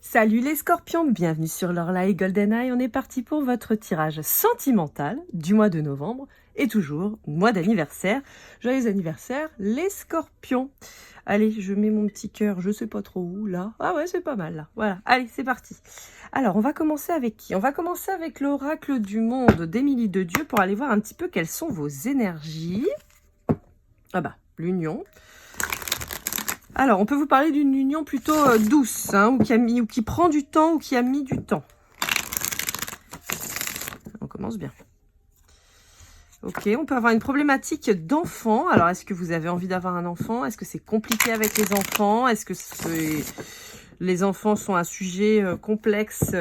Salut les scorpions, bienvenue sur Lorelai GoldenEye. On est parti pour votre tirage sentimental du mois de novembre et toujours mois d'anniversaire. Joyeux anniversaire les scorpions. Allez, je mets mon petit cœur, je sais pas trop où là. Ah ouais, c'est pas mal là. Voilà, allez, c'est parti. Alors, on va commencer avec qui? On va commencer avec l'oracle du monde d'Émilie de Dieu pour aller voir un petit peu quelles sont vos énergies. Ah bah, l'union. Alors, on peut vous parler d'une union plutôt douce, hein, ou qui prend du temps, ou qui a mis du temps. On commence bien. Ok, on peut avoir une problématique d'enfant. Alors, est-ce que vous avez envie d'avoir un enfant? Est-ce que c'est compliqué avec les enfants? Est-ce que les enfants sont un sujet complexe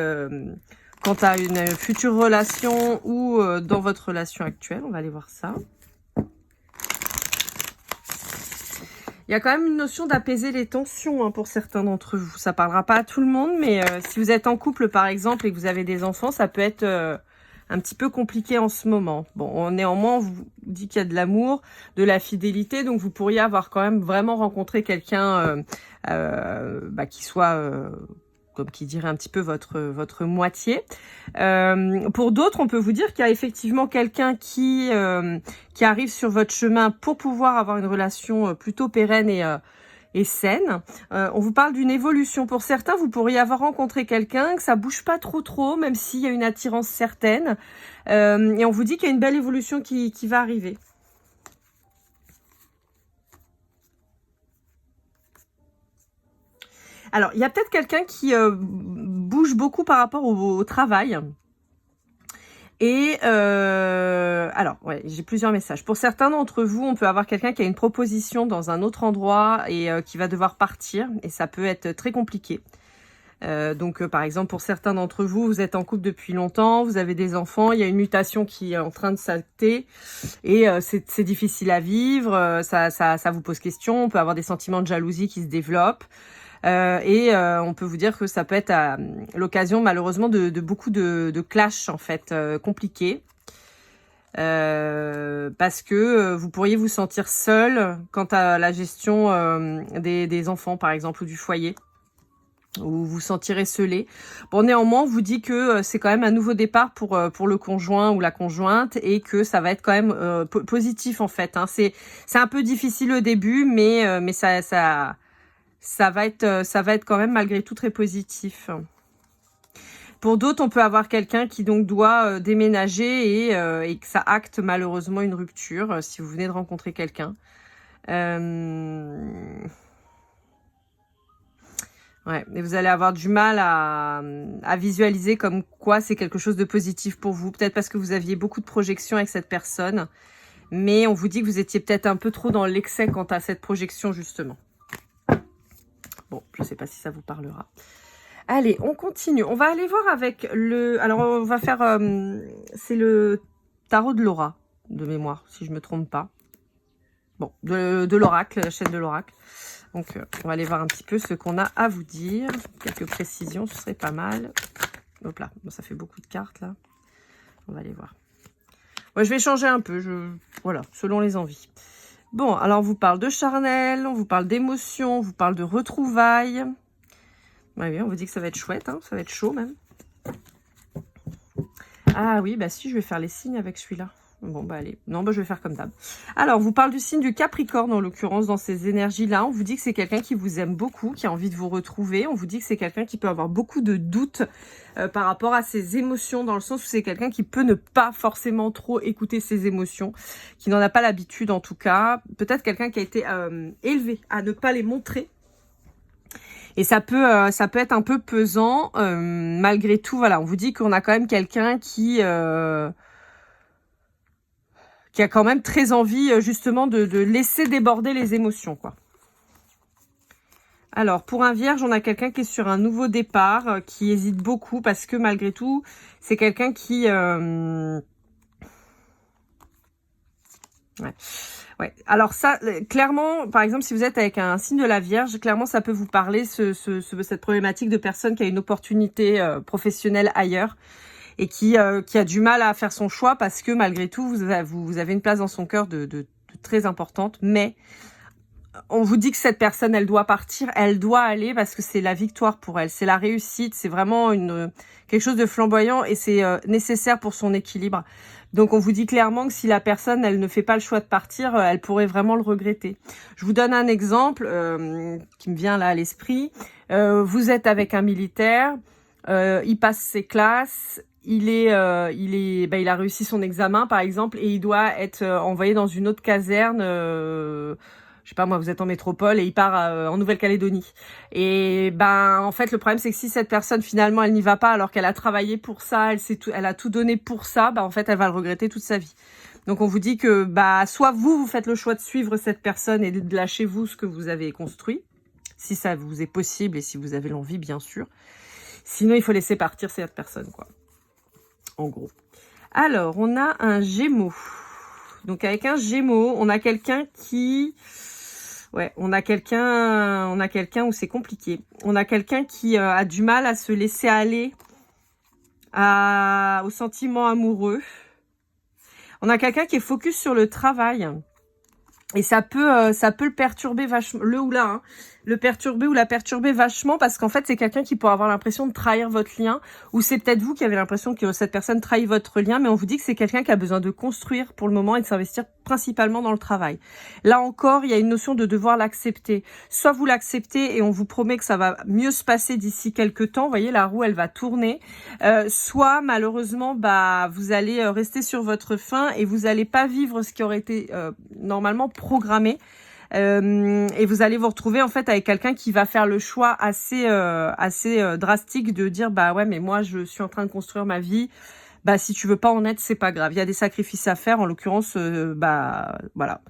quant à une future relation ou dans votre relation actuelle? On va aller voir ça. Il y a quand même une notion d'apaiser les tensions hein, pour certains d'entre vous. Ça parlera pas à tout le monde, mais si vous êtes en couple par exemple et que vous avez des enfants, ça peut être un petit peu compliqué en ce moment. Bon, néanmoins, on vous dit qu'il y a de l'amour, de la fidélité, donc vous pourriez avoir quand même vraiment rencontré quelqu'un qui soit... comme qui dirait un petit peu votre moitié. Pour d'autres, on peut vous dire qu'il y a effectivement quelqu'un qui arrive sur votre chemin pour pouvoir avoir une relation plutôt pérenne et saine. On vous parle d'une évolution. Pour certains, vous pourriez avoir rencontré quelqu'un, que ça bouge pas trop, même s'il y a une attirance certaine. Et on vous dit qu'il y a une belle évolution qui va arriver. Alors, il y a peut-être quelqu'un qui bouge beaucoup par rapport au travail. Et alors, ouais, j'ai plusieurs messages. Pour certains d'entre vous, on peut avoir quelqu'un qui a une proposition dans un autre endroit et qui va devoir partir. Et ça peut être très compliqué. Par exemple, pour certains d'entre vous, vous êtes en couple depuis longtemps, vous avez des enfants, il y a une mutation qui est en train de s'acter et c'est difficile à vivre, ça vous pose question, on peut avoir des sentiments de jalousie qui se développent. On peut vous dire que ça peut être à l'occasion malheureusement de beaucoup de clashs en fait compliqués parce que vous pourriez vous sentir seul quant à la gestion des enfants par exemple ou du foyer, ou vous vous sentirez scellé. Bon, néanmoins, on vous dit que c'est quand même un nouveau départ pour le conjoint ou la conjointe et que ça va être quand même positif en fait. Hein. C'est un peu difficile au début, mais ça va être quand même malgré tout très positif. Pour d'autres, on peut avoir quelqu'un qui donc doit déménager et que ça acte malheureusement une rupture si vous venez de rencontrer quelqu'un. Ouais, et vous allez avoir du mal à visualiser comme quoi c'est quelque chose de positif pour vous. Peut-être parce que vous aviez beaucoup de projections avec cette personne. Mais on vous dit que vous étiez peut-être un peu trop dans l'excès quant à cette projection, justement. Bon, je ne sais pas si ça vous parlera. Allez, on continue. On va aller voir avec le... Alors, on va faire... c'est le tarot de Laura, de mémoire, si je ne me trompe pas. Bon, de l'oracle, la chaîne de l'oracle. Donc, on va aller voir un petit peu ce qu'on a à vous dire. Quelques précisions, ce serait pas mal. Hop là, bon, ça fait beaucoup de cartes, là. On va aller voir. Ouais, je vais changer un peu, voilà, selon les envies. Bon, alors, on vous parle de charnel, on vous parle d'émotion, on vous parle de retrouvailles. Ouais, oui, on vous dit que ça va être chouette, hein, ça va être chaud, même. Ah oui, bah si, je vais faire les signes avec celui-là. Bon, bah allez. Non, bah je vais faire comme d'hab. Alors, on vous parle du signe du Capricorne, en l'occurrence, dans ces énergies-là. On vous dit que c'est quelqu'un qui vous aime beaucoup, qui a envie de vous retrouver. On vous dit que c'est quelqu'un qui peut avoir beaucoup de doutes par rapport à ses émotions, dans le sens où c'est quelqu'un qui peut ne pas forcément trop écouter ses émotions, qui n'en a pas l'habitude en tout cas. Peut-être quelqu'un qui a été élevé à ne pas les montrer. Et ça peut être un peu pesant. Malgré tout, voilà, on vous dit qu'on a quand même quelqu'un qui a quand même très envie justement de laisser déborder les émotions, quoi. Alors, pour un vierge, on a quelqu'un qui est sur un nouveau départ, qui hésite beaucoup parce que malgré tout, c'est quelqu'un qui... Ouais. Alors ça, clairement, par exemple, si vous êtes avec un signe de la Vierge, clairement, ça peut vous parler, cette problématique de personne qui a une opportunité professionnelle ailleurs et qui a du mal à faire son choix parce que malgré tout, vous avez une place dans son cœur de très importante, mais on vous dit que cette personne, elle doit partir, elle doit aller parce que c'est la victoire pour elle, c'est la réussite, c'est vraiment quelque chose de flamboyant et c'est nécessaire pour son équilibre. Donc on vous dit clairement que si la personne, elle ne fait pas le choix de partir, elle pourrait vraiment le regretter. Je vous donne un exemple qui me vient là à l'esprit. Vous êtes avec un militaire, il passe ses classes, il a réussi son examen par exemple et il doit être envoyé dans une autre caserne. Je sais pas moi, vous êtes en métropole et il part en Nouvelle-Calédonie. Et ben en fait le problème c'est que si cette personne finalement elle n'y va pas alors qu'elle a travaillé pour ça, elle a tout donné pour ça, en fait elle va le regretter toute sa vie. Donc on vous dit que soit vous faites le choix de suivre cette personne et de lâcher vous ce que vous avez construit, si ça vous est possible et si vous avez l'envie bien sûr. Sinon il faut laisser partir cette personne quoi. En gros. Alors on a un Gémeaux. Donc avec un Gémeaux, on a quelqu'un qui... Ouais, on a quelqu'un où c'est compliqué. On a quelqu'un qui a du mal à se laisser aller aux sentiments amoureux. On a quelqu'un qui est focus sur le travail. Et ça peut le perturber vachement, le perturber ou la perturber vachement parce qu'en fait, c'est quelqu'un qui pourrait avoir l'impression de trahir votre lien ou c'est peut-être vous qui avez l'impression que cette personne trahit votre lien, mais on vous dit que c'est quelqu'un qui a besoin de construire pour le moment et de s'investir principalement dans le travail. Là encore, il y a une notion de devoir l'accepter. Soit vous l'acceptez et on vous promet que ça va mieux se passer d'ici quelques temps. Vous voyez, la roue, elle va tourner. Soit, malheureusement, vous allez rester sur votre faim et vous n'allez pas vivre ce qui aurait été normalement programmé. Et vous allez vous retrouver en fait avec quelqu'un qui va faire le choix assez drastique de dire ouais mais moi je suis en train de construire ma vie, si tu veux pas en être c'est pas grave, il y a des sacrifices à faire en l'occurrence voilà.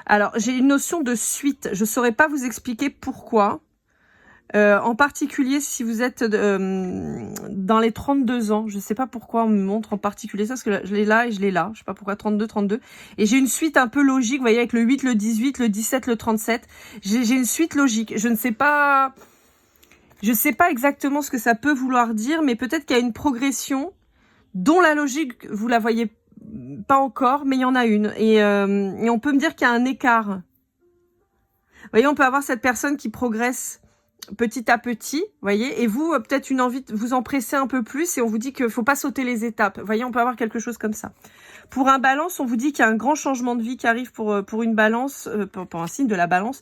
Alors j'ai une notion de suite, je saurais pas vous expliquer pourquoi. En particulier si vous êtes dans les 32 ans, je sais pas pourquoi on me montre en particulier ça, parce que je l'ai là et je l'ai là, je sais pas pourquoi, 32, et j'ai une suite un peu logique, vous voyez, avec le 8, le 18, le 17, le 37, j'ai une suite logique, je sais pas exactement ce que ça peut vouloir dire, mais peut-être qu'il y a une progression dont la logique, vous la voyez pas encore, mais il y en a une, et on peut me dire qu'il y a un écart. Vous voyez, on peut avoir cette personne qui progresse petit à petit, voyez, et vous, peut-être une envie de vous empresser un peu plus, et on vous dit qu'il faut pas sauter les étapes. Vous voyez, on peut avoir quelque chose comme ça. Pour un balance, on vous dit qu'il y a un grand changement de vie qui arrive pour une balance, pour un signe de la balance,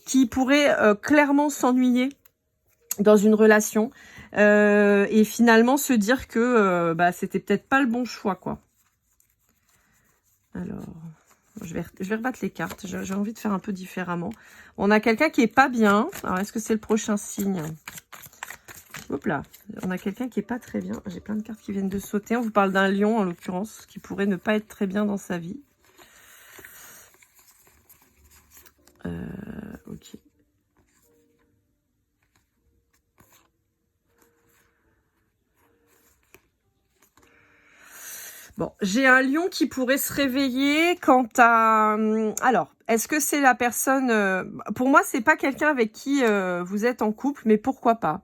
qui pourrait clairement s'ennuyer dans une relation, et finalement se dire que c'était peut-être pas le bon choix, quoi. Alors... Je vais rebattre les cartes. J'ai envie de faire un peu différemment. On a quelqu'un qui est pas bien. Alors, est-ce que c'est le prochain signe? Hop là. On a quelqu'un qui est pas très bien. J'ai plein de cartes qui viennent de sauter. On vous parle d'un lion, en l'occurrence, qui pourrait ne pas être très bien dans sa vie. Ok. Bon, j'ai un lion qui pourrait se réveiller quant à... Alors, est-ce que c'est la personne... Pour moi, c'est pas quelqu'un avec qui vous êtes en couple, mais pourquoi pas?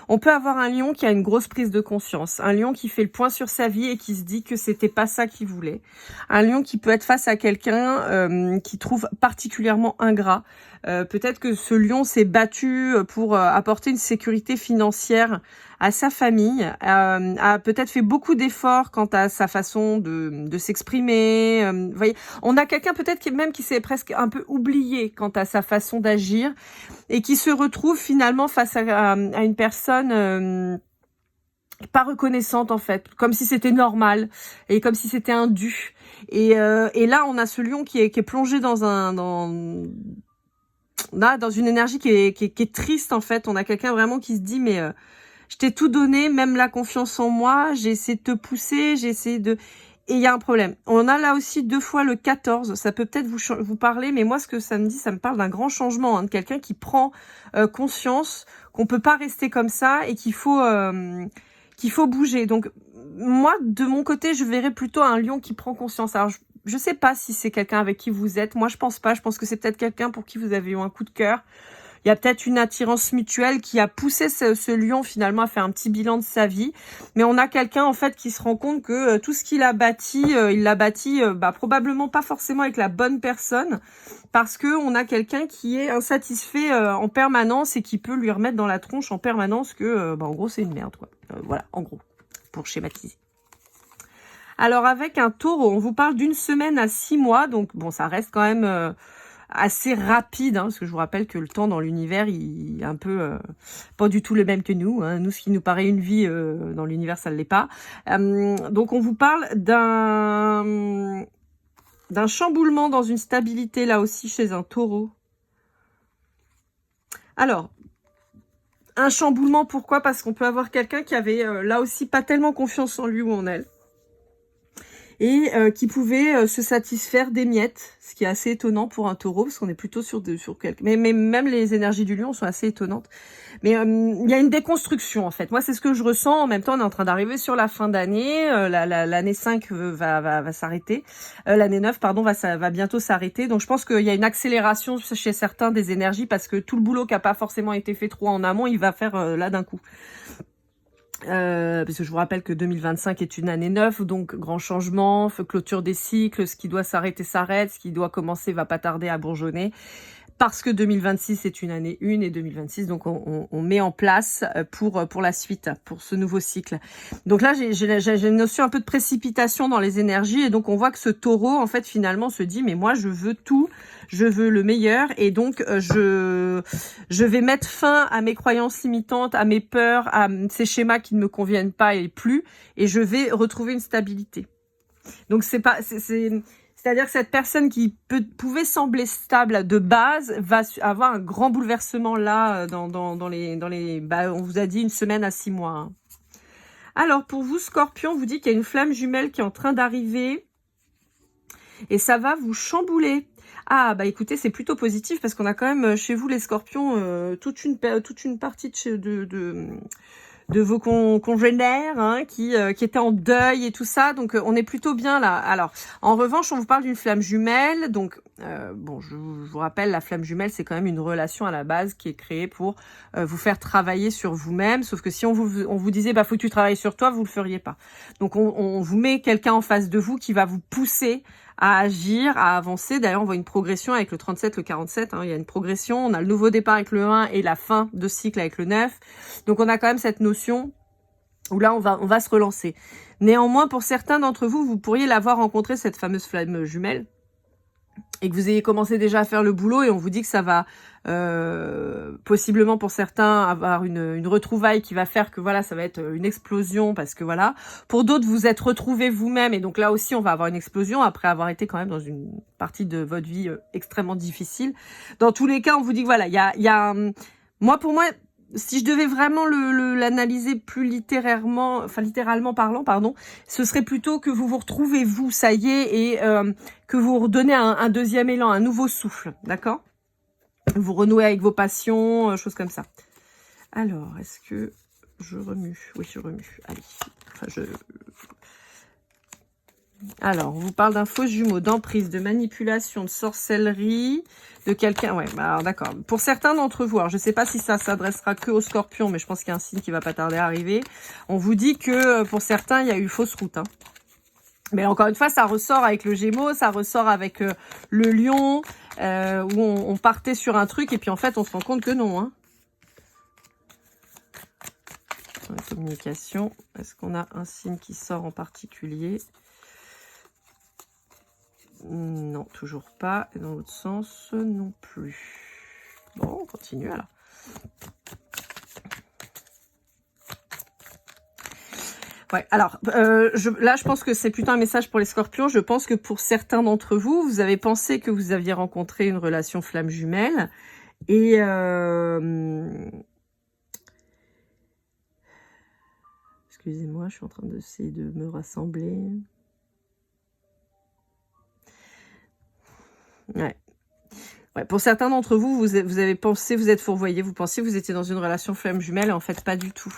On peut avoir un lion qui a une grosse prise de conscience. Un lion qui fait le point sur sa vie et qui se dit que c'était pas ça qu'il voulait. Un lion qui peut être face à quelqu'un qui trouve particulièrement ingrat. Peut-être que ce lion s'est battu pour apporter une sécurité financière à sa famille, a peut-être fait beaucoup d'efforts quant à sa façon de s'exprimer. Vous voyez, on a quelqu'un peut-être qui s'est presque un peu oublié quant à sa façon d'agir et qui se retrouve finalement face à une personne pas reconnaissante en fait, comme si c'était normal et comme si c'était un dû. Et là, on a ce lion qui est plongé dans une énergie qui est triste en fait. On a quelqu'un vraiment qui se dit mais je t'ai tout donné, même la confiance en moi, j'ai essayé de te pousser, j'ai essayé de... Et il y a un problème. On a là aussi 2 fois le 14, ça peut peut-être vous parler, mais moi ce que ça me dit, ça me parle d'un grand changement, de quelqu'un qui prend conscience qu'on peut pas rester comme ça et qu'il faut bouger. Donc moi, de mon côté, je verrais plutôt un lion qui prend conscience. Alors je sais pas si c'est quelqu'un avec qui vous êtes, moi je pense pas, je pense que c'est peut-être quelqu'un pour qui vous avez eu un coup de cœur. Il y a peut-être une attirance mutuelle qui a poussé ce lion finalement à faire un petit bilan de sa vie. Mais on a quelqu'un en fait qui se rend compte que tout ce qu'il a bâti, il l'a bâti probablement pas forcément avec la bonne personne, parce que on a quelqu'un qui est insatisfait en permanence et qui peut lui remettre dans la tronche en permanence que en gros c'est une merde quoi. Voilà, en gros, pour schématiser. Alors avec un taureau, on vous parle d'une semaine à 6 mois, donc bon, ça reste quand même assez rapide, hein, parce que je vous rappelle que le temps dans l'univers, il est un peu pas du tout le même que nous. Hein. Nous, ce qui nous paraît une vie, dans l'univers, ça ne l'est pas. Donc on vous parle d'un chamboulement dans une stabilité, là aussi, chez un taureau. Alors, un chamboulement, pourquoi? Parce qu'on peut avoir quelqu'un qui avait, là aussi, pas tellement confiance en lui ou en elle. Et qui pouvait se satisfaire des miettes, ce qui est assez étonnant pour un taureau, parce qu'on est plutôt sur quelques... Mais même les énergies du lion sont assez étonnantes. Mais il y a une déconstruction, en fait. Moi, c'est ce que je ressens. En même temps, on est en train d'arriver sur la fin d'année. L'année 5 va s'arrêter. L'année 9, pardon, va bientôt s'arrêter. Donc, je pense qu'il y a une accélération chez certains des énergies, parce que tout le boulot qui n'a pas forcément été fait trop en amont, il va faire là d'un coup. Parce que je vous rappelle que 2025 est une année 9, donc grand changement, clôture des cycles, ce qui doit s'arrêter s'arrête, ce qui doit commencer va pas tarder à bourgeonner. Parce que 2026 est une année 1 et 2026, donc on met en place pour la suite, pour ce nouveau cycle. Donc là, j'ai une notion un peu de précipitation dans les énergies, et donc on voit que ce taureau, en fait, finalement, se dit, mais moi, je veux tout, je veux le meilleur, et donc je vais mettre fin à mes croyances limitantes, à mes peurs, à ces schémas qui ne me conviennent pas et plus, et je vais retrouver une stabilité. Donc c'est-à-dire que cette personne qui pouvait sembler stable de base va avoir un grand bouleversement là dans les on vous a dit une semaine à 6 mois. Hein. Alors pour vous Scorpion, on vous dit qu'il y a une flamme jumelle qui est en train d'arriver et ça va vous chambouler. Ah bah écoutez, c'est plutôt positif parce qu'on a quand même chez vous les Scorpions toute une partie de vos congénères hein, qui étaient en deuil et tout ça, donc on est plutôt bien là. Alors, en revanche, on vous parle d'une flamme jumelle, donc bon, je vous rappelle, la flamme jumelle, c'est quand même une relation à la base qui est créée pour vous faire travailler sur vous-même, sauf que si on vous disait, bah faut que tu travailles sur toi, vous le feriez pas. Donc on vous met quelqu'un en face de vous qui va vous pousser à agir, à avancer. D'ailleurs, on voit une progression avec le 37, le 47. Hein, il y a une progression. On a le nouveau départ avec le 1 et la fin de cycle avec le 9. Donc, on a quand même cette notion où là, on va se relancer. Néanmoins, pour certains d'entre vous, vous pourriez l'avoir rencontré, cette fameuse flamme jumelle, et que vous ayez commencé déjà à faire le boulot, et on vous dit que ça va possiblement pour certains avoir une retrouvaille qui va faire que voilà, ça va être une explosion parce que voilà. Pour d'autres, vous êtes retrouvés vous-même et donc là aussi, on va avoir une explosion après avoir été quand même dans une partie de votre vie extrêmement difficile. Dans tous les cas, on vous dit que voilà, il y a pour moi, si je devais vraiment l'analyser plus littéralement parlant, pardon, ce serait plutôt que vous vous retrouvez vous, ça y est, et que vous redonnez un deuxième élan, un nouveau souffle, d'accord? Vous renouez avec vos passions, choses comme ça. Alors, est-ce que je remue? Oui, je remue. Allez. Enfin, Alors, on vous parle d'un faux jumeau, d'emprise, de manipulation, de sorcellerie, de quelqu'un... Ouais, bah alors d'accord. Pour certains d'entre vous, alors je ne sais pas si ça s'adressera que aux Scorpions, mais je pense qu'il y a un signe qui va pas tarder à arriver. On vous dit que pour certains, il y a eu fausse route. Hein. Mais encore une fois, ça ressort avec le Gémeaux, ça ressort avec le Lion, où on partait sur un truc et puis en fait, on se rend compte que non. Hein. La communication, est-ce qu'on a un signe qui sort en particulier? Non, toujours pas. Et dans l'autre sens, non plus. Bon, on continue alors. Ouais, alors là, je pense que c'est plutôt un message pour les Scorpions. Je pense que pour certains d'entre vous, vous avez pensé que vous aviez rencontré une relation flamme jumelle. Et excusez-moi, je suis en train d'essayer de me rassembler. Ouais. Ouais, pour certains d'entre vous, vous avez pensé, vous êtes fourvoyé, vous pensiez que vous étiez dans une relation flamme jumelle, et en fait, pas du tout.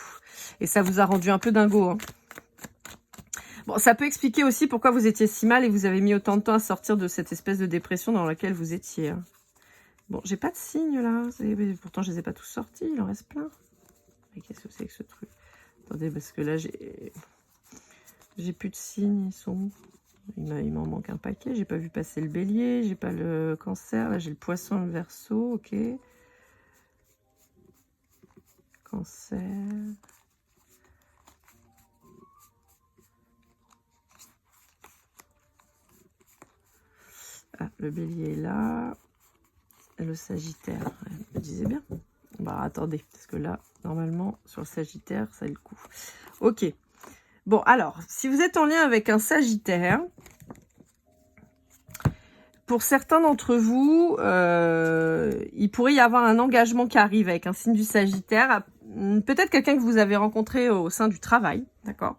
Et ça vous a rendu un peu dingo. Hein. Bon, ça peut expliquer aussi pourquoi vous étiez si mal et vous avez mis autant de temps à sortir de cette espèce de dépression dans laquelle vous étiez. Hein. Bon, j'ai pas de signes là. Pourtant, je les ai pas tous sortis. Il en reste plein. Mais qu'est-ce que c'est que ce truc? Attendez, parce que là, j'ai plus de signes. Ils sont où? Il m'en manque un paquet. J'ai pas vu passer le bélier. J'ai pas le cancer. Là, j'ai le poisson, le verseau. Ok. Cancer. Ah, le bélier est là. Et le sagittaire. Ouais, je me disais bien. Bah, attendez. Parce que là, normalement, sur le sagittaire, ça a le coup. Ok. Bon, alors, si vous êtes en lien avec un sagittaire, pour certains d'entre vous, il pourrait y avoir un engagement qui arrive avec un signe du sagittaire. Peut-être quelqu'un que vous avez rencontré au sein du travail, d'accord.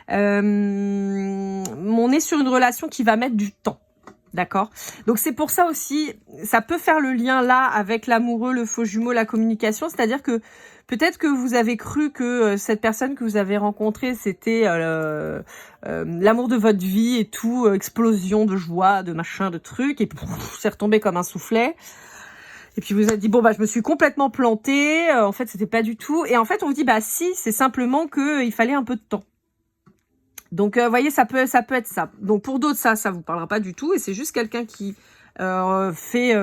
On est sur une relation qui va mettre du temps. D'accord. Donc c'est pour ça aussi, ça peut faire le lien là avec l'amoureux, le faux jumeau, la communication. C'est-à-dire que peut-être que vous avez cru que cette personne que vous avez rencontrée, c'était l'amour de votre vie et tout, explosion de joie, de machin, de trucs, et c'est retombé comme un soufflet. Et puis vous avez dit, bon, bah je me suis complètement plantée, en fait c'était pas du tout. Et en fait on vous dit, bah si, c'est simplement qu'il fallait un peu de temps. Donc, vous voyez, ça peut être ça. Donc, pour d'autres, ça vous parlera pas du tout. Et c'est juste quelqu'un qui fait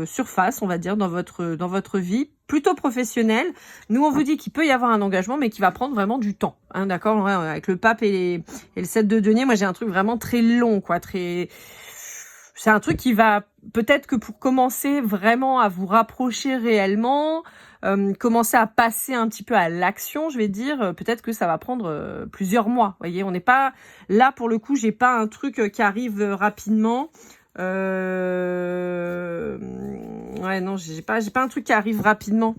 surface, on va dire, dans votre vie, plutôt professionnelle. Nous, on vous dit qu'il peut y avoir un engagement, mais qui va prendre vraiment du temps. Hein, d'accord, ouais, avec le pape et le 7 de denier, moi, j'ai un truc vraiment très long, quoi. C'est un truc qui va, peut-être que pour commencer vraiment à vous rapprocher réellement, commencer à passer un petit peu à l'action, je vais dire, peut-être que ça va prendre plusieurs mois. Vous voyez, on n'est pas là pour le coup, j'ai pas un truc qui arrive rapidement. Ouais, non, j'ai pas un truc qui arrive rapidement.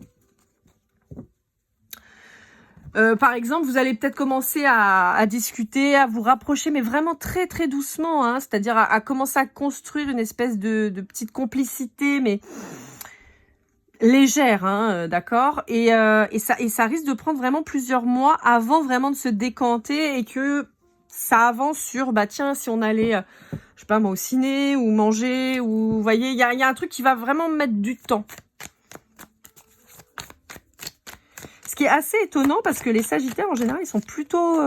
Par exemple, vous allez peut-être commencer à discuter, à vous rapprocher, mais vraiment très très doucement, hein, c'est-à-dire à commencer à construire une espèce de petite complicité, mais légère, hein, d'accord, et ça risque de prendre vraiment plusieurs mois avant vraiment de se décanter et que ça avance sur, bah tiens, si on allait, je sais pas moi, au ciné ou manger, ou vous voyez, il y a un truc qui va vraiment mettre du temps. Ce qui est assez étonnant parce que les sagittaires en général ils sont plutôt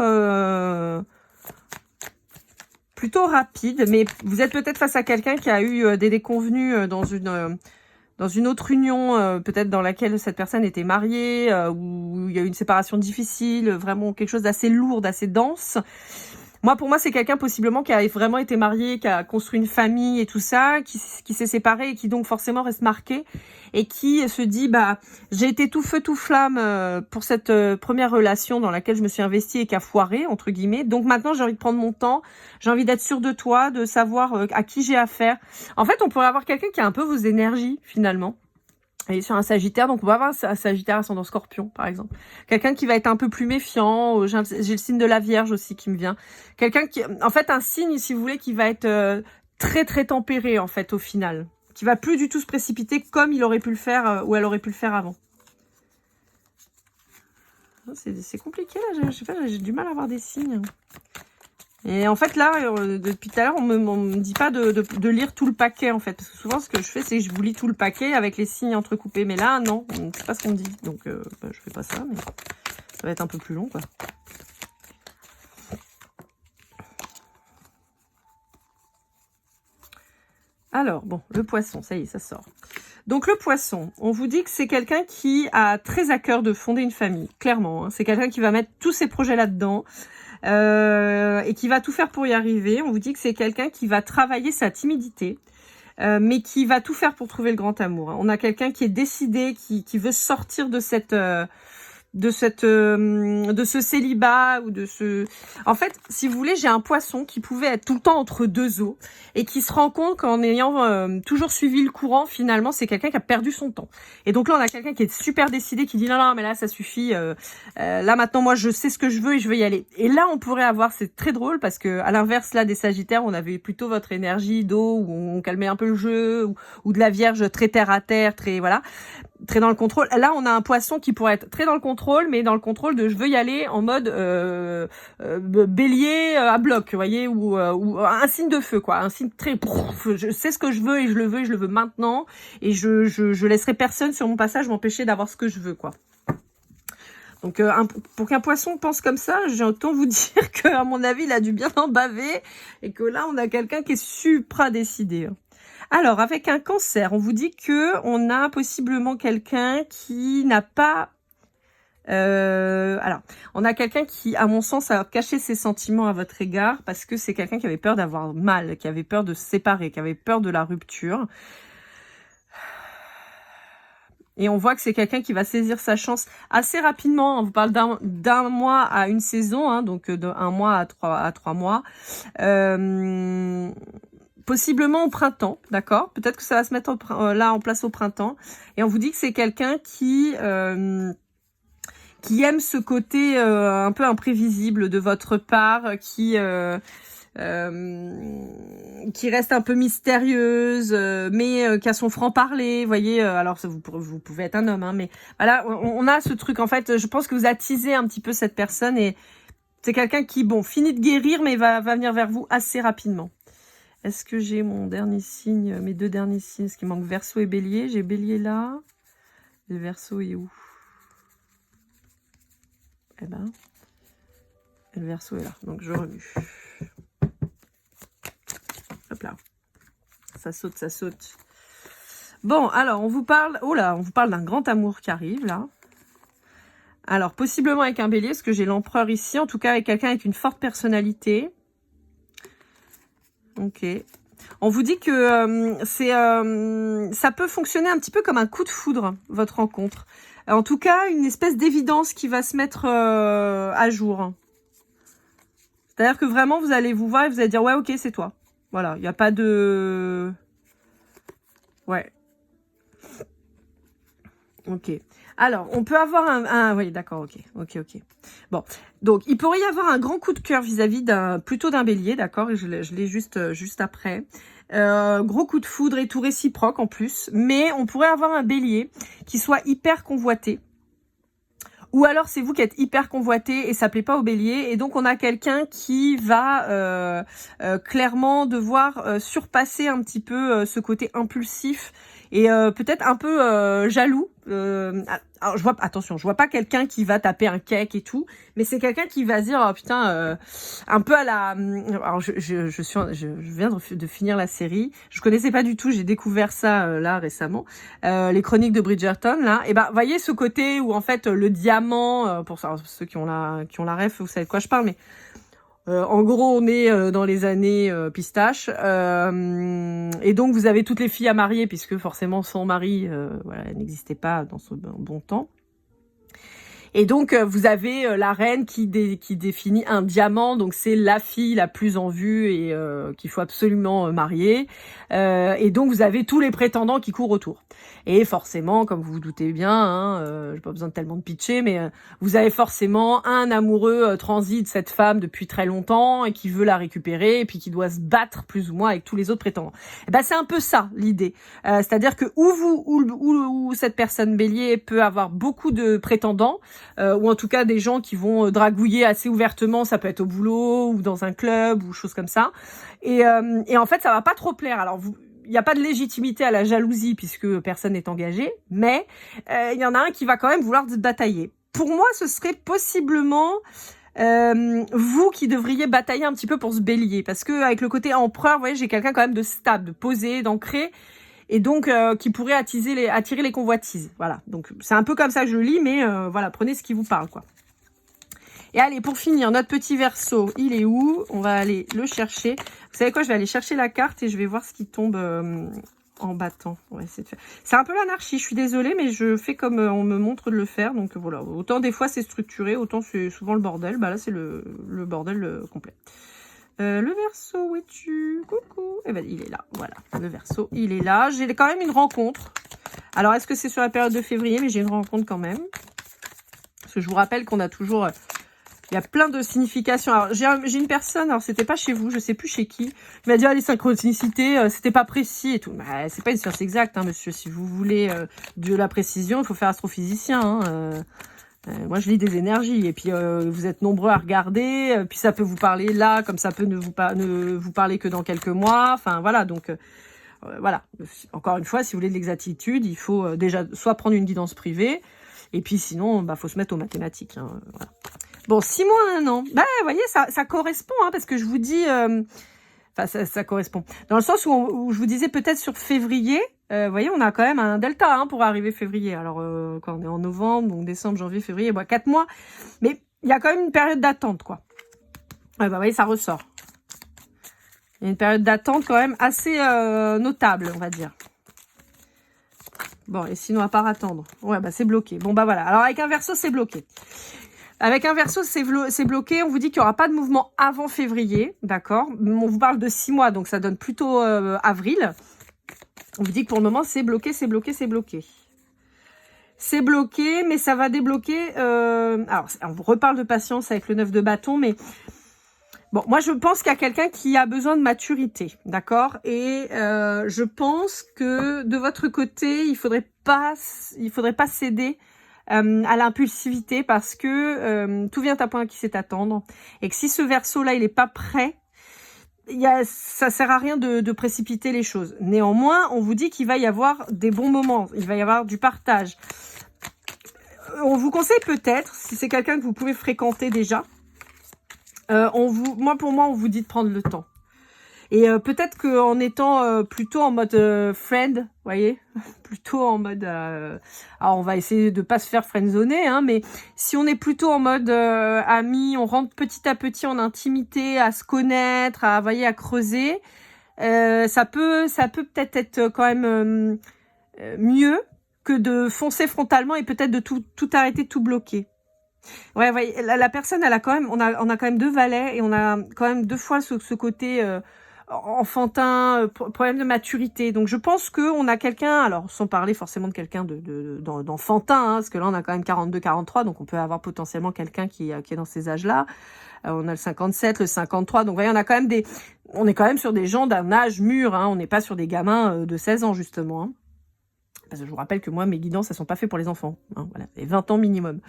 rapides, mais vous êtes peut-être face à quelqu'un qui a eu des déconvenues dans une autre union, peut-être dans laquelle cette personne était mariée, où il y a eu une séparation difficile, vraiment quelque chose d'assez lourd, d'assez dense. Pour moi, c'est quelqu'un possiblement qui a vraiment été marié, qui a construit une famille et tout ça, qui s'est séparé et qui donc forcément reste marqué et qui se dit, bah, j'ai été tout feu tout flamme pour cette première relation dans laquelle je me suis investie et qui a foiré, entre guillemets. Donc maintenant, j'ai envie de prendre mon temps, j'ai envie d'être sûre de toi, de savoir à qui j'ai affaire. En fait, on pourrait avoir quelqu'un qui a un peu vos énergies, finalement. Et sur un sagittaire, donc on va avoir un sagittaire ascendant scorpion, par exemple. Quelqu'un qui va être un peu plus méfiant. J'ai le signe de la Vierge aussi qui me vient. Quelqu'un qui, en fait, un signe, si vous voulez, qui va être très très tempéré, en fait, au final. Qui va plus du tout se précipiter comme il aurait pu le faire, ou elle aurait pu le faire avant. C'est compliqué, là. Je sais pas, j'ai du mal à avoir des signes. Et en fait, là, depuis tout à l'heure, on me dit pas de lire tout le paquet, en fait. Parce que souvent, ce que je fais, c'est que je vous lis tout le paquet avec les signes entrecoupés. Mais là, non, c'est pas ce qu'on me dit. Donc, bah, je fais pas ça, mais ça va être un peu plus long, quoi. Alors, bon, le poisson, ça y est, ça sort. Donc, le poisson, on vous dit que c'est quelqu'un qui a très à cœur de fonder une famille, clairement. Hein. C'est quelqu'un qui va mettre tous ses projets là-dedans. Et qui va tout faire pour y arriver. On vous dit que c'est quelqu'un qui va travailler sa timidité, mais qui va tout faire pour trouver le grand amour. On a quelqu'un qui est décidé, qui veut sortir de ce célibat ou de ce... En fait, si vous voulez, j'ai un poisson qui pouvait être tout le temps entre deux eaux et qui se rend compte qu'en ayant toujours suivi le courant, finalement, c'est quelqu'un qui a perdu son temps. Et donc là, on a quelqu'un qui est super décidé, qui dit non, mais là, ça suffit. Là, maintenant, moi, je sais ce que je veux et je veux y aller. Et là, on pourrait avoir, c'est très drôle parce que à l'inverse, là, des Sagittaires, on avait plutôt votre énergie d'eau où on calmait un peu le jeu ou de la Vierge très terre à terre, très voilà. très dans le contrôle. Là, on a un poisson qui pourrait être très dans le contrôle, mais dans le contrôle de je veux y aller en mode bélier à bloc, vous voyez, ou un signe de feu, quoi. Un signe très... Je sais ce que je veux et je le veux et je le veux maintenant. Et je laisserai personne sur mon passage m'empêcher d'avoir ce que je veux, quoi. Donc, pour qu'un poisson pense comme ça, j'ai autant vous dire qu'à mon avis, il a dû bien en baver et que là, on a quelqu'un qui est supra-décidé. Alors, avec un cancer, on vous dit que on a possiblement quelqu'un qui n'a pas... alors, on a quelqu'un qui, à mon sens, a caché ses sentiments à votre égard parce que c'est quelqu'un qui avait peur d'avoir mal, qui avait peur de se séparer, qui avait peur de la rupture. Et on voit que c'est quelqu'un qui va saisir sa chance assez rapidement. On vous parle d'un mois à une saison, hein, donc d'un mois à trois mois. Possiblement au printemps, d'accord? Peut-être que ça va se mettre là en place au printemps. Et on vous dit que c'est quelqu'un qui aime ce côté un peu imprévisible de votre part, qui reste un peu mystérieuse, mais qui a son franc-parler, vous voyez. Alors ça, vous pouvez être un homme, hein, mais voilà, on a ce truc. En fait, je pense que vous attisez un petit peu cette personne et c'est quelqu'un qui, bon, finit de guérir, mais va venir vers vous assez rapidement. Est-ce que j'ai mon dernier signe, mes deux derniers signes? Est-ce qu'il manque Verseau et Bélier? J'ai Bélier là. Le Verseau est où? Eh ben, et le Verseau est là. Donc je remue. Hop là. Ça saute, ça saute. Bon, alors, on vous parle... Oh là, on vous parle d'un grand amour qui arrive, là. Alors, possiblement avec un bélier, parce que j'ai l'empereur ici. En tout cas, avec quelqu'un avec une forte personnalité. Ok. On vous dit que ça peut fonctionner un petit peu comme un coup de foudre, votre rencontre. En tout cas, une espèce d'évidence qui va se mettre à jour. C'est-à-dire que vraiment, vous allez vous voir et vous allez dire, ouais, ok, c'est toi. Voilà, il n'y a pas de... Ouais. Ok. Alors, on peut avoir oui, d'accord, ok. Bon, donc, il pourrait y avoir un grand coup de cœur vis-à-vis plutôt d'un bélier, d'accord, et je l'ai juste après. Gros coup de foudre et tout réciproque en plus. Mais on pourrait avoir un bélier qui soit hyper convoité. Ou alors c'est vous qui êtes hyper convoité et ça plaît pas au bélier. Et donc on a quelqu'un qui va clairement devoir surpasser un petit peu ce côté impulsif et peut-être un peu jaloux. Alors attention, je vois pas quelqu'un qui va taper un cake et tout, mais c'est quelqu'un qui va se dire oh putain, un peu à la. Alors je viens de finir la série, je connaissais pas du tout, j'ai découvert ça là récemment, les chroniques de Bridgerton là. Et ben voyez ce côté où en fait le diamant, pour ceux qui ont la ref, vous savez de quoi je parle, mais en gros, on est dans les années pistache. Et donc, vous avez toutes les filles à marier, puisque forcément, son mari voilà, n'existait pas dans ce bon temps. Et donc, vous avez la reine qui définit un diamant. Donc, c'est la fille la plus en vue et qu'il faut absolument marier. Et donc, vous avez tous les prétendants qui courent autour. Et forcément, comme vous vous doutez bien, hein, j'ai pas besoin de tellement de pitcher, mais vous avez forcément un amoureux transi de cette femme depuis très longtemps et qui veut la récupérer et puis qui doit se battre plus ou moins avec tous les autres prétendants. Et ben c'est un peu ça l'idée. C'est-à-dire que où cette personne bélier peut avoir beaucoup de prétendants, ou en tout cas des gens qui vont dragouiller assez ouvertement, ça peut être au boulot ou dans un club ou choses comme ça. Et en fait, ça va pas trop plaire. Alors il n'y a pas de légitimité à la jalousie puisque personne n'est engagé, mais il y en a un qui va quand même vouloir batailler. Pour moi, ce serait possiblement vous qui devriez batailler un petit peu pour ce bélier, parce que avec le côté empereur, vous voyez, j'ai quelqu'un quand même de stable, de posé, d'ancré, et donc qui pourrait attirer les convoitises. Voilà, donc c'est un peu comme ça que je le lis, mais voilà, prenez ce qui vous parle, quoi. Et allez, pour finir, notre petit Verseau, il est où? On va aller le chercher. Vous savez quoi? Je vais aller chercher la carte et je vais voir ce qui tombe en battant. On va essayer de faire. C'est un peu l'anarchie, je suis désolée, mais je fais comme on me montre de le faire. Donc voilà, autant des fois c'est structuré, autant c'est souvent le bordel. Bah là, c'est le bordel complet. Le Verseau, où es-tu? Coucou. Eh ben, il est là, voilà. Le Verseau, il est là. J'ai quand même une rencontre. Alors, est-ce que c'est sur la période de février? Mais j'ai une rencontre quand même. Parce que je vous rappelle qu'on a toujours... Il y a plein de significations. Alors, j'ai une personne, alors c'était pas chez vous, je sais plus chez qui, qui m'a dit, ah, les synchronicités, c'était pas précis et tout. Bah, c'est pas une science exacte, hein, monsieur. Si vous voulez de la précision, il faut faire astrophysicien. Hein, moi, je lis des énergies. Et puis, vous êtes nombreux à regarder. Puis, ça peut vous parler là, comme ça peut ne vous parler que dans quelques mois. Enfin, voilà. Donc, voilà. Encore une fois, si vous voulez de l'exactitude, il faut déjà soit prendre une guidance privée. Et puis, sinon, bah, faut se mettre aux mathématiques. Hein, voilà. Bon, 6 mois, 1 an. Bah, vous voyez, ça correspond, hein, parce que je vous dis... Enfin, ça correspond. Dans le sens où je vous disais peut-être sur février, vous voyez, on a quand même un delta hein, pour arriver février. Alors, quand on est en novembre, donc décembre, janvier, février, bah, 4 mois. Mais il y a quand même une période d'attente, quoi. Bah, vous voyez, ça ressort. Il y a une période d'attente quand même assez notable, on va dire. Bon, et sinon, à part attendre. Ouais, bah c'est bloqué. Bon, bah voilà. Alors, avec un Verseau, c'est bloqué. Avec un Verseau, c'est bloqué. On vous dit qu'il n'y aura pas de mouvement avant février, d'accord? On vous parle de 6 mois, donc ça donne plutôt avril. On vous dit que pour le moment, c'est bloqué, c'est bloqué, c'est bloqué. C'est bloqué, mais ça va débloquer. Alors, on vous reparle de patience avec le 9 de bâton, mais... Bon, moi, je pense qu'il y a quelqu'un qui a besoin de maturité, d'accord? Et je pense que de votre côté, il faudrait pas céder à l'impulsivité parce que tout vient à point qui sait attendre. Et que si ce Verseau-là, il n'est pas prêt, ça sert à rien de précipiter les choses. Néanmoins, on vous dit qu'il va y avoir des bons moments, il va y avoir du partage. On vous conseille peut-être, si c'est quelqu'un que vous pouvez fréquenter déjà, pour moi, on vous dit de prendre le temps. Et peut-être qu'en étant plutôt en mode friend, voyez, plutôt en mode... alors, on va essayer de pas se faire friendzoner, hein, mais si on est plutôt en mode ami, on rentre petit à petit en intimité, à se connaître, à creuser, ça peut peut-être être quand même mieux que de foncer frontalement et peut-être de tout arrêter, tout bloquer. Ouais, ouais, la personne, elle a quand même, on a quand même 2 valets et on a quand même 2 fois ce côté enfantin, problème de maturité. Donc je pense que on a quelqu'un, alors sans parler forcément de quelqu'un d'enfantin, hein, parce que là on a quand même 42, 43, donc on peut avoir potentiellement quelqu'un qui est dans ces âges-là. On a le 57, le 53, donc vous voyez, on est quand même sur des gens d'un âge mûr, hein, on n'est pas sur des gamins de 16 ans justement. Hein. Parce que je vous rappelle que moi, mes guidances, elles sont pas faites pour les enfants. Hein, voilà, et 20 ans minimum.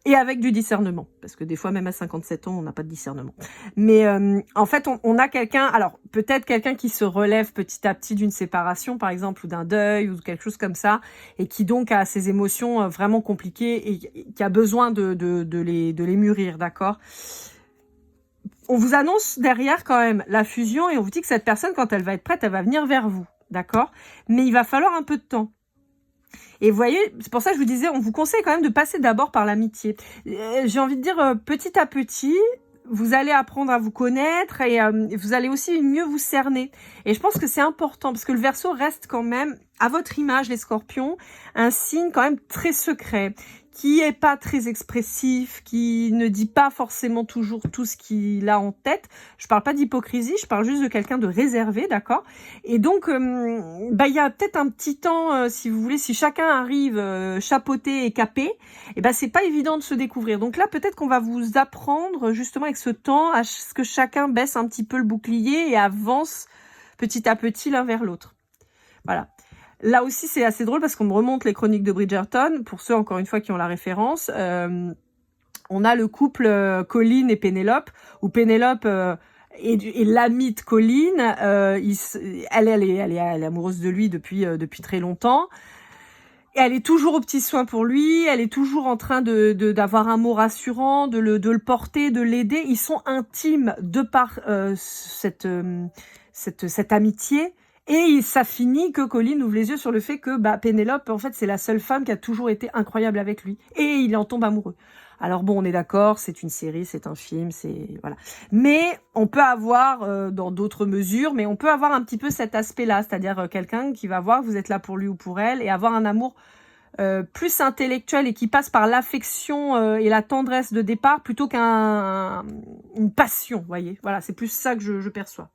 Et avec du discernement, parce que des fois, même à 57 ans, on n'a pas de discernement. Mais en fait, on a quelqu'un, alors peut-être quelqu'un qui se relève petit à petit d'une séparation, par exemple, ou d'un deuil, ou quelque chose comme ça, et qui donc a ses émotions vraiment compliquées, et qui a besoin de les mûrir, d'accord ? On vous annonce derrière quand même la fusion, et on vous dit que cette personne, quand elle va être prête, elle va venir vers vous, d'accord ? Mais il va falloir un peu de temps. Et vous voyez, c'est pour ça que je vous disais, on vous conseille quand même de passer d'abord par l'amitié. J'ai envie de dire, petit à petit, vous allez apprendre à vous connaître et vous allez aussi mieux vous cerner. Et je pense que c'est important parce que le Verseau reste quand même, à votre image, les Scorpions, un signe quand même très secret, qui est pas très expressif, qui ne dit pas forcément toujours tout ce qu'il a en tête. Je parle pas d'hypocrisie, je parle juste de quelqu'un de réservé, d'accord ? Et donc, il y a peut-être un petit temps, si vous voulez, si chacun arrive chapeauté et capé, et c'est pas évident de se découvrir. Donc là, peut-être qu'on va vous apprendre justement avec ce temps à ce que chacun baisse un petit peu le bouclier et avance petit à petit l'un vers l'autre. Voilà. Là aussi, c'est assez drôle parce qu'on me remonte les chroniques de Bridgerton. Pour ceux, encore une fois, qui ont la référence, on a le couple Colin et Pénélope, où Pénélope est l'amie de Colin. Elle est amoureuse de lui depuis très longtemps. Et elle est toujours aux petits soins pour lui. Elle est toujours en train d'avoir un mot rassurant, de le porter, de l'aider. Ils sont intimes de par cette amitié. Et ça finit que Colin ouvre les yeux sur le fait que Pénélope, en fait, c'est la seule femme qui a toujours été incroyable avec lui. Et il en tombe amoureux. Alors bon, on est d'accord, c'est une série, c'est un film, c'est... Voilà. Mais on peut avoir, dans d'autres mesures, mais on peut avoir un petit peu cet aspect-là, c'est-à-dire quelqu'un qui va voir que vous êtes là pour lui ou pour elle, et avoir un amour plus intellectuel et qui passe par l'affection et la tendresse de départ, plutôt qu'une passion, vous voyez. Voilà, c'est plus ça que je perçois.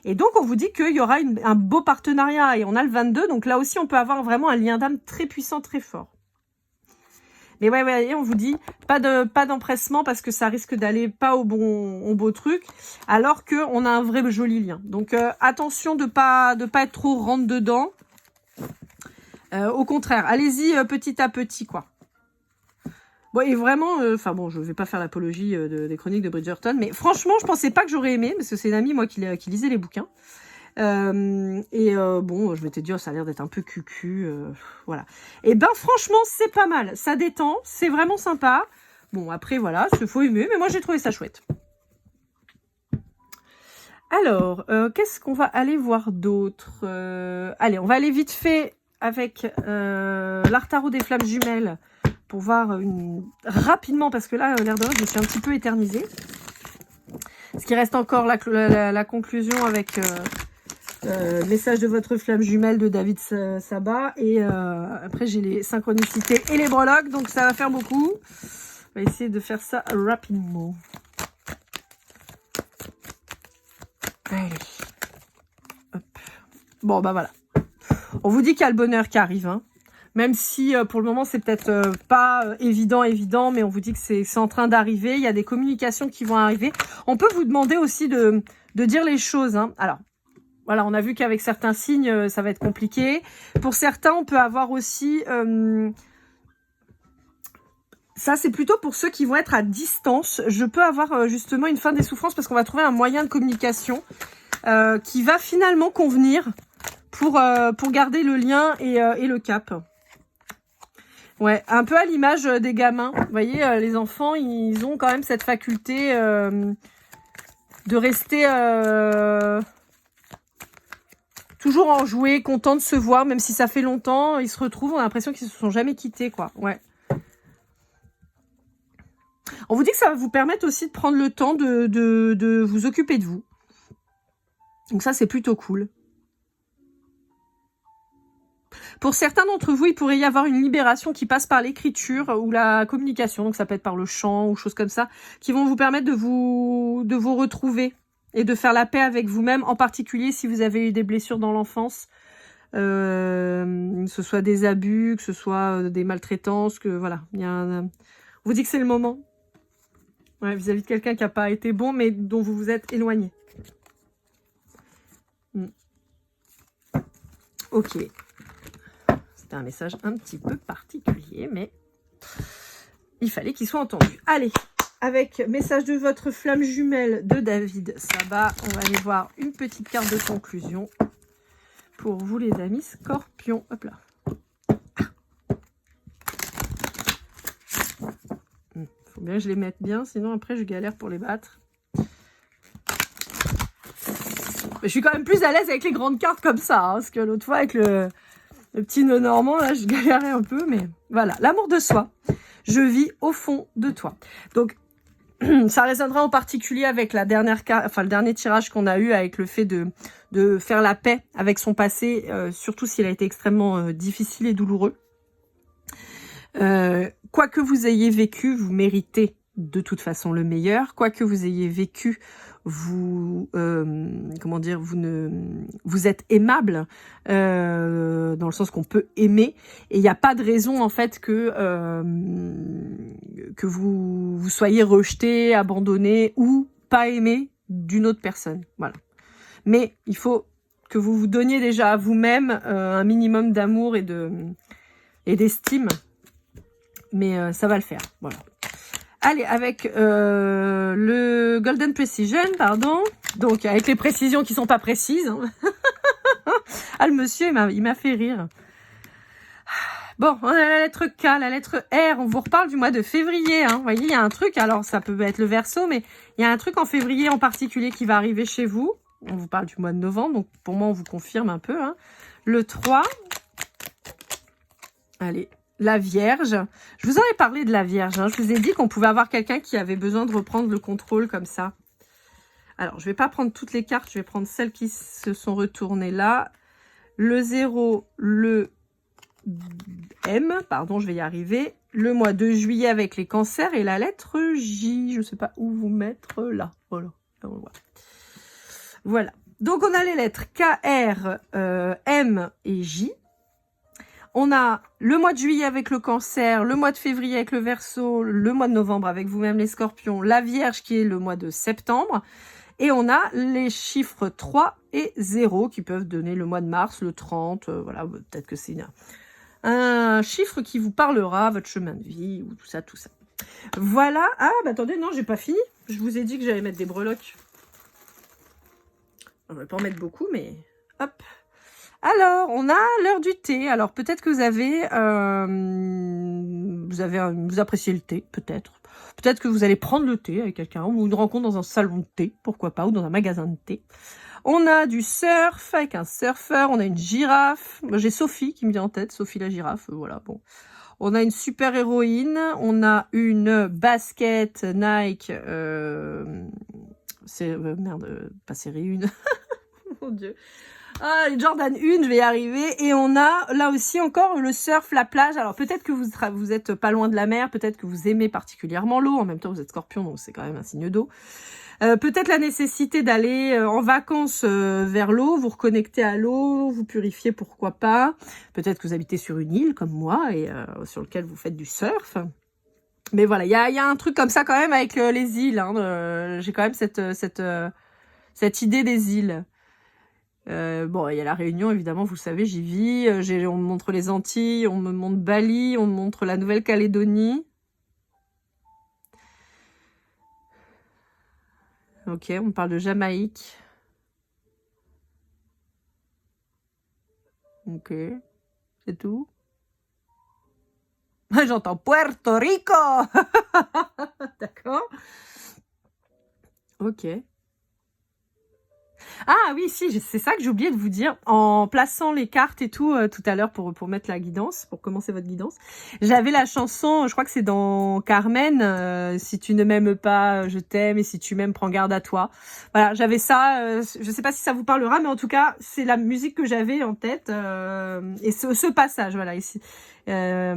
Et donc, on vous dit qu'il y aura un beau partenariat. Et on a le 22. Donc là aussi, on peut avoir vraiment un lien d'âme très puissant, très fort. Mais ouais, on vous dit pas d'empressement parce que ça risque d'aller pas au beau truc, alors que on a un vrai joli lien. Donc attention de pas être trop rentre dedans. Au contraire, allez-y petit à petit, quoi. Bon, et vraiment, enfin bon, je vais pas faire l'apologie des chroniques de Bridgerton, mais franchement, je pensais pas que j'aurais aimé, parce que c'est une amie, moi, qui lisait les bouquins. Bon, je m'étais dit, oh, ça a l'air d'être un peu cucu, voilà. Et ben, franchement, c'est pas mal. Ça détend, c'est vraiment sympa. Bon, après, voilà, il faut aimer, mais moi, j'ai trouvé ça chouette. Alors, qu'est-ce qu'on va aller voir d'autre? Allez, on va aller vite fait avec l'Art Tarot des Flammes Jumelles pour voir rapidement, parce que là, l'air de rien, je me suis un petit peu éternisée. Ce qui reste encore la conclusion avec message de votre flamme jumelle de David Sabat. Et après, j'ai les synchronicités et les breloques, donc ça va faire beaucoup. On va essayer de faire ça rapidement. Allez. Hop. Bon, bah voilà. On vous dit qu'il y a le bonheur qui arrive, hein. Même si pour le moment c'est peut-être pas évident, mais on vous dit que c'est en train d'arriver. Il y a des communications qui vont arriver. On peut vous demander aussi de dire les choses, hein. Alors, voilà, on a vu qu'avec certains signes, ça va être compliqué. Pour certains, on peut avoir aussi... ça, c'est plutôt pour ceux qui vont être à distance. Je peux avoir justement une fin des souffrances parce qu'on va trouver un moyen de communication qui va finalement convenir pour garder le lien et le cap. Ouais, un peu à l'image des gamins. Vous voyez, les enfants, ils ont quand même cette faculté de rester toujours enjoués, contents de se voir, même si ça fait longtemps. Ils se retrouvent, on a l'impression qu'ils se sont jamais quittés, quoi. Ouais. On vous dit que ça va vous permettre aussi de prendre le temps de vous occuper de vous. Donc ça, c'est plutôt cool. Pour certains d'entre vous, il pourrait y avoir une libération qui passe par l'écriture ou la communication. Donc ça peut être par le chant ou choses comme ça, qui vont vous permettre de vous retrouver et de faire la paix avec vous-même, en particulier si vous avez eu des blessures dans l'enfance, que ce soit des abus, que ce soit des maltraitances, que voilà. On vous dit que c'est le moment. Ouais, vis-à-vis de quelqu'un qui n'a pas été bon, mais dont vous vous êtes éloigné. Ok. C'était un message un petit peu particulier, mais il fallait qu'il soit entendu. Allez, avec message de votre flamme jumelle de David Sabat, on va aller voir une petite carte de conclusion pour vous les amis scorpions. Hop là. Faut bien que je les mette bien, sinon après je galère pour les battre. Mais je suis quand même plus à l'aise avec les grandes cartes comme ça, hein, parce que l'autre fois avec le petit nœud normand, là, je galérais un peu, mais voilà. L'amour de soi. Je vis au fond de toi. Donc, ça résonnera en particulier avec la dernière carte, enfin le dernier tirage qu'on a eu avec le fait de faire la paix avec son passé, surtout s'il a été extrêmement difficile et douloureux. Quoi que vous ayez vécu, vous méritez de toute façon le meilleur. Quoi que vous ayez vécu, vous comment dire, vous êtes aimable dans le sens qu'on peut aimer, et il n'y a pas de raison en fait que vous soyez rejeté, abandonné ou pas aimé d'une autre personne. Voilà. Mais il faut que vous vous donniez déjà à vous-même un minimum d'amour et d'estime. Mais ça va le faire. Voilà. Allez, avec le Golden Precision, pardon. Donc, avec les précisions qui sont pas précises. Hein. Ah, le monsieur, il m'a fait rire. Bon, on a la lettre K, la lettre R. On vous reparle du mois de février. Hein. Vous voyez, il y a un truc. Alors, ça peut être le Verseau, mais il y a un truc en février en particulier qui va arriver chez vous. On vous parle du mois de novembre. Donc, pour moi, on vous confirme un peu. Hein. Le 3. Allez. La Vierge. Je vous en ai parlé de la Vierge. Hein. Je vous ai dit qu'on pouvait avoir quelqu'un qui avait besoin de reprendre le contrôle comme ça. Alors, je ne vais pas prendre toutes les cartes. Je vais prendre celles qui se sont retournées là. Le 0, le M. Pardon, je vais y arriver. Le mois de juillet avec les cancers et la lettre J. Je ne sais pas où vous mettre là. Voilà. Là, on le voit. Voilà. Donc, on a les lettres K, R, M et J. On a le mois de juillet avec le Cancer, le mois de février avec le Verseau, le mois de novembre avec vous-même les Scorpions, la Vierge qui est le mois de septembre. Et on a les chiffres 3 et 0 qui peuvent donner le mois de mars, le 30. Voilà, peut-être que c'est un chiffre qui vous parlera, votre chemin de vie, ou tout ça, tout ça. Voilà. Ah, bah attendez, non, j'ai pas fini. Je vous ai dit que j'allais mettre des breloques. On va pas en mettre beaucoup, mais hop. Alors, on a l'heure du thé. Alors, peut-être que vous appréciez le thé, peut-être. Peut-être que vous allez prendre le thé avec quelqu'un, ou une rencontre dans un salon de thé, pourquoi pas, ou dans un magasin de thé. On a du surf avec un surfeur, on a une girafe. Moi, j'ai Sophie qui me vient en tête, Sophie la girafe, voilà, bon. On a une super héroïne, on a une basket Nike, pas série 1, mon Dieu. Ah, les Jordan 1, je vais y arriver. Et on a là aussi encore le surf, la plage. Alors peut-être que vous êtes pas loin de la mer, peut-être que vous aimez particulièrement l'eau. En même temps, vous êtes Scorpion, donc c'est quand même un signe d'eau. Peut-être la nécessité d'aller en vacances vers l'eau, vous reconnecter à l'eau, vous purifier, pourquoi pas. Peut-être que vous habitez sur une île comme moi et sur lequel vous faites du surf. Mais voilà, il y a un truc comme ça quand même avec les îles. Hein, j'ai quand même cette idée des îles. Bon, il y a la Réunion, évidemment, vous le savez, j'y vis. On me montre les Antilles, on me montre Bali, on me montre la Nouvelle-Calédonie. Ok, on me parle de Jamaïque. Ok, c'est tout. J'entends Puerto Rico. D'accord. Ok. Ah oui, si, c'est ça que j'ai oublié de vous dire. En plaçant les cartes et tout, tout à l'heure pour mettre la guidance, pour commencer votre guidance, j'avais la chanson, je crois que c'est dans Carmen, si tu ne m'aimes pas, je t'aime, et si tu m'aimes, prends garde à toi. Voilà, j'avais ça, je sais pas si ça vous parlera, mais en tout cas, c'est la musique que j'avais en tête, et ce passage, voilà, ici. Ce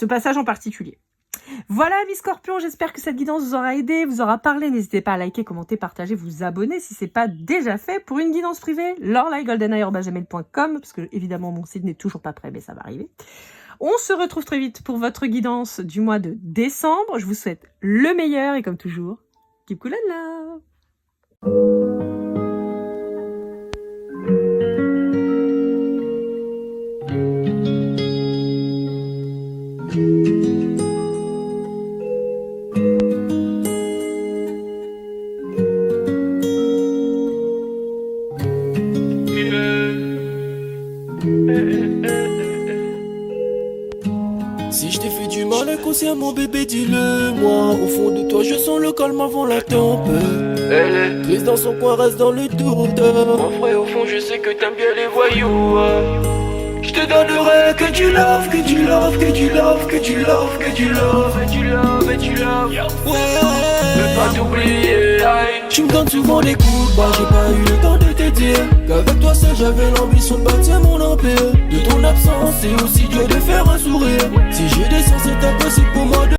passage en particulier. Voilà mes scorpions, j'espère que cette guidance vous aura aidé, vous aura parlé. N'hésitez pas à liker, commenter, partager, vous abonner si c'est pas déjà fait. Pour une guidance privée, lorelai@gmail.com, parce que évidemment mon site n'est toujours pas prêt, mais ça va arriver. On se retrouve très vite pour votre guidance du mois de décembre. Je vous souhaite le meilleur et comme toujours, keep cool and love. Si je t'ai fait du mal inconsciemment bébé dis-le moi. Au fond de toi je sens le calme avant la tempête. Triste dans son coin reste dans le doute. Mon frère au fond je sais que t'aimes bien les voyous. Je te donnerai que du love, que du love, que du love, que du love, que du love, et du love, et du love. Ouais, veux pas t'oublier. Tu me donnes souvent des coups de barre, j'ai pas eu le temps de te dire qu'avec toi seul j'avais l'ambition de bâtir mon empire. De ton absence c'est aussi dur de faire un sourire. Si je descends c'est impossible pour moi de